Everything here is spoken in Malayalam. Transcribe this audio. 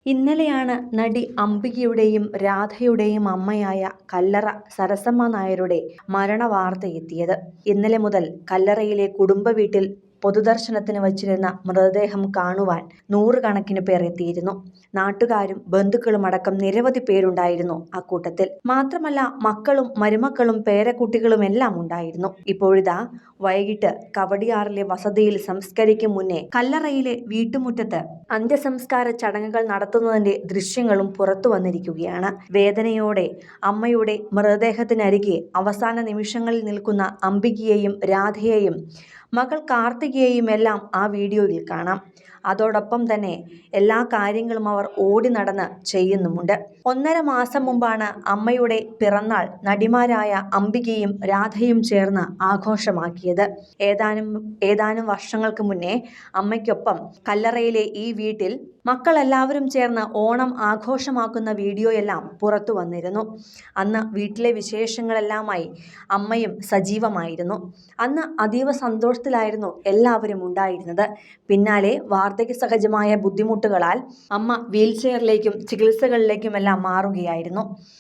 ഇന്നലെയാണ് നടി അംബികയുടെയും രാധയുടെയും അമ്മയായ കല്ലറ സരസമ്മ നായരുടെ മരണവാർത്തയെത്തിയത്. ഇന്നലെ മുതൽ കല്ലറയിലെ കുടുംബ വീട്ടിൽ പൊതുദർശനത്തിന് വച്ചിരുന്ന മൃതദേഹം കാണുവാൻ നൂറുകണക്കിന് പേർ എത്തിയിരുന്നു. നാട്ടുകാരും ബന്ധുക്കളും അടക്കം നിരവധി പേരുണ്ടായിരുന്നു അക്കൂട്ടത്തിൽ. മാത്രമല്ല മക്കളും മരുമക്കളും പേരക്കുട്ടികളും എല്ലാം ഉണ്ടായിരുന്നു. ഇപ്പോഴിതാ വൈകിട്ട് കവടിയാറിലെ വസതിയിൽ സംസ്കരിക്കും മുന്നേ കല്ലറയിലെ വീട്ടുമുറ്റത്ത് അന്ത്യസംസ്കാര ചടങ്ങുകൾ നടത്തുന്നതിന്റെ ദൃശ്യങ്ങളും പുറത്തു വന്നിരിക്കുകയാണ്. വേദനയോടെ അമ്മയുടെ മൃതദേഹത്തിനരികെ അവസാന നിമിഷങ്ങളിൽ നിൽക്കുന്ന അംബികയെയും രാധയെയും മകൾ കാർത്തികയെയും എല്ലാം ആ വീഡിയോയിൽ കാണാം. അതോടൊപ്പം തന്നെ എല്ലാ കാര്യങ്ങളും അവർ ഓടി നടന്ന് ചെയ്യുന്നുമുണ്ട്. 1.5 മാസം മുമ്പാണ് അമ്മയുടെ പിറന്നാൾ നടിമാരായ അംബികയും രാധയും ചേർന്ന് ആഘോഷമാക്കിയത്. ഏതാനും വർഷങ്ങൾക്ക് മുന്നേ അമ്മയ്ക്കൊപ്പം കല്ലറയിലെ ഈ വീട്ടിൽ മക്കളെല്ലാവരും ചേർന്ന് ഓണം ആഘോഷമാക്കുന്ന വീഡിയോയെല്ലാം പുറത്തു വന്നിരുന്നു. അന്ന് വീട്ടിലെ വിശേഷങ്ങളെല്ലാമായി അമ്മയും സജീവമായിരുന്നു. അന്ന് അതീവ സന്തോഷത്തിലായിരുന്നു എല്ലാവരും ഉണ്ടായിരുന്നത്. പിന്നാലെ വാർദ്ധക്യ സഹജമായ ബുദ്ധിമുട്ടുകളാൽ അമ്മ വീൽചെയറിലേക്കും ചികിത്സകളിലേക്കുമെല്ലാം മാറുകയായിരുന്നു.